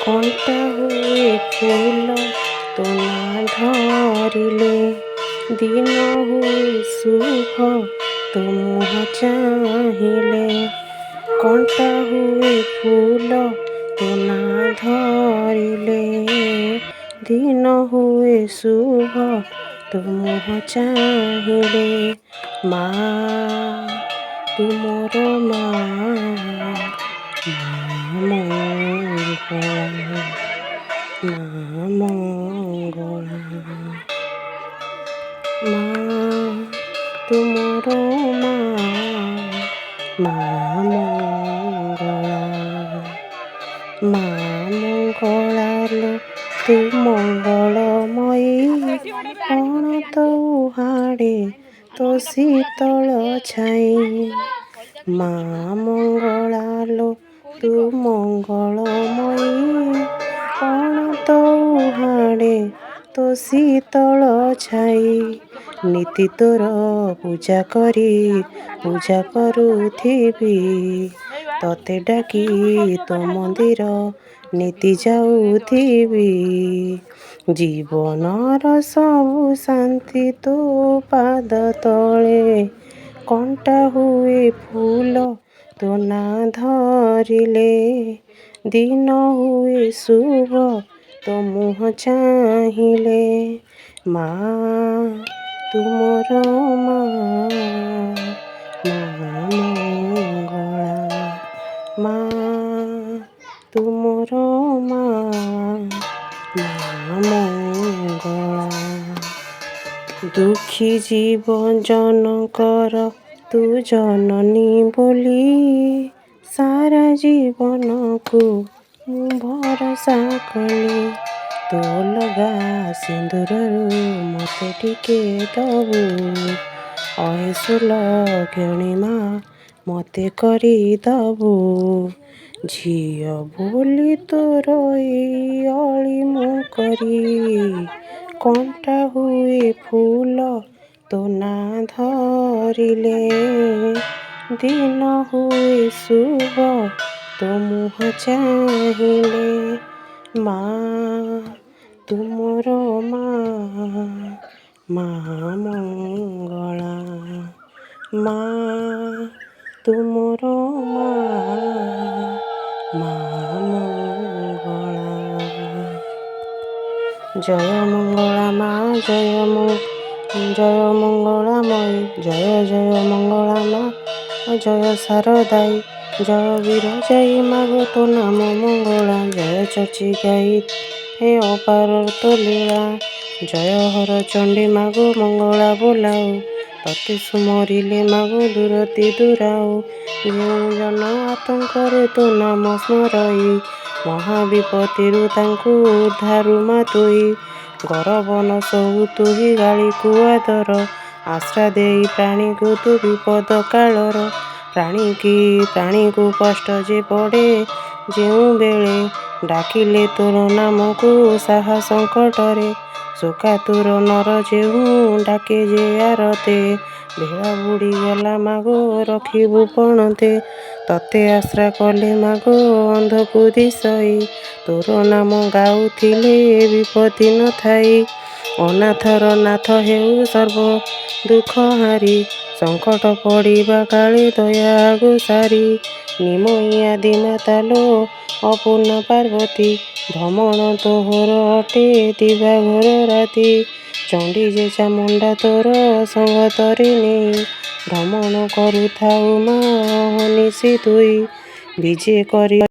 କଣ୍ଟା ହୁଏ ଫୁଲ ତୋ ନାଁ ଧରିଲେ, ଦିନ ହୁଏ ଶୁଭ ତୋ ମୁହଁ ଚାହିଁଲେ। କଣ୍ଟା ହୁଏ ଫୁଲ ତୋ ନାଁ ଧରିଲେ, ଦିନ ହୁଏ ଶୁଭ ତୋ ମୁହଁ ଚାହିଁଲେ। ମା ତୁ ମୋର ମା, ମା ମଙ୍ଗଳା, ମା ମଙ୍ଗଳା। ମା ତୁ ମୋର ମା, ମା ମଙ୍ଗଳା। ମା ମଙ୍ଗଳା ଲୋ ତୁ ମଙ୍ଗଳମୟୀ, କଣ ତୋ ହାଡ଼େ ତୋ ଶୀତଳ ଛାଇ। ମା ମଙ୍ଗଳା ଲୋ ତୁ ମଙ୍ଗଳମୟୀ, କଣ ତୋ ହାଡ଼େ ତୋ ଶୀତଳ ଛାଇ। ନିତି ତୋର ପୂଜା କରୁଥିବି, ତତେ ଡାକି ତୋ ମନ୍ଦିର ନିତି ଯାଉଥିବି। ଜୀବନର ସବୁ ଶାନ୍ତି ତୋ ପାଦ ତଳେ, କଣ୍ଟା ହୁଏ ଫୁଲ ତୋ ନାଁ ଧରିଲେ, ଦିନ ହୁଏ ଶୁଭ ତୋ ମୁହଁ ଚାହିଁଲେ। ମା ତୁ ମୋର ମା, ମା ମଙ୍ଗଳା। ମା ତୁ ମୋର ମା, ମା ମଙ୍ଗଳା। ଦୁଃଖୀ ଜୀବ ଜନକର ତୁ ଜନନୀ ବୋଲି, ସାରା ଜୀବନକୁ ମୁଁ ଭରସା କଲି। ତୋ ଲଗା ସିନ୍ଦୁରରୁ ମୋତେ ଟିକେ ଦବୁ, ଅହେସୁଲ କ୍ଷଣି ମା ମୋତେ କରିଦବୁ। ଝିଅ ବୋଲି ତୋର ଏଇ ଅଳି ମୁଁ କରି, କଣ୍ଟା ହୁଏ ଫୁଲ ତୋ ନାଁ ଧରିଲେ, ଦିନ ହୁଏ ଶୁଭ ତୋ ମୁହଁ ଚାହିଁଲେ। ମା ତୁ ମୋର ମା, ମା ମଙ୍ଗଳା। ମା ତୁ ମୋର ମା, ମା ମଙ୍ଗଳା। ଜୟ ମଙ୍ଗଳା ମା, ଜୟ ମଙ୍ଗଳାମୟୀ, ଜୟ ଜୟ ମଙ୍ଗଳା ମା, ଜୟ ଶାରଦାଇ, ଜୟ ବିରଜାଇ ମାଗୋ ତୋ ନାମ ମଙ୍ଗଳା। ଜୟ ଚର୍ଚ୍ଚି ଗାଇ ହେ ଅପାର ତୋ ଲୀଳା, ଜୟ ହର ଚଣ୍ଡୀ ମାଗୋ ମଙ୍ଗଳା ବୋଲାଉ। ତତେ ସୁମରିଲେ ମାଗୋ ଦୂରତି ଦୂରାଉ, ଯେଉଁ ଜନ ଆତଙ୍କରେ ତୋ ନାମ ସ୍ମରଇ, ମହାବିପତ୍ତିରୁ ତାଙ୍କୁ ଉଦ୍ଧାରୁ ମା ତୁଇ। ଗରବନ ସହୁ ତୁହି ଗାଳିକୁ ଆଦର, ଆଶ୍ରା ଦେଇ ପ୍ରାଣୀକୁ ତୁ ବିପଦ କାଳର। ପ୍ରାଣୀକୁ କଷ୍ଟ ଯେ ପଡ଼େ ଯେଉଁବେଳେ, ଡାକିଲେ ତୋର ନାମକୁ ସାହା ସଙ୍କଟରେ। ଶୋକାତୁର ନର ଯେଉଁ ଡାକେ ଯେ ଆରତେ, ବେଳା ବୁଡ଼ିଗଲା ମାଗୋ ରଖିବୁ ପଣତେ। ତତେ ଆଶ୍ରା କଲେ ମାଗୋ ଅନ୍ଧକୁ ଦିଶଇ, ତୋର ନାମ ଗାଉଥିଲେ ବିପତ୍ତି ନଥାଇ। ଅନାଥର ନାଥ ହେଉ ସର୍ବ ଦୁଃଖ ହାରି, ସଙ୍କଟ ପଡ଼ିବା କାଳେ ଦୟାଗୁ ସାରି। ନିମଇ ଆଦି ମାତା ଲୋ ଅପୂର୍ଣ୍ଣା ପାର୍ବତୀ, ଭ୍ରମଣ ତୋହର ଅଟେ ଦିବାଘର ରାତି। ଚଣ୍ଡୀ ଯେ ଚାମୁଣ୍ଡା ତୋର ସଙ୍ଗତରେ ନେଇ, ଭ୍ରମଣ କରୁଥାଉ ମା ଅହର୍ନିଶି ତୁଇ। ବିଜେ କରି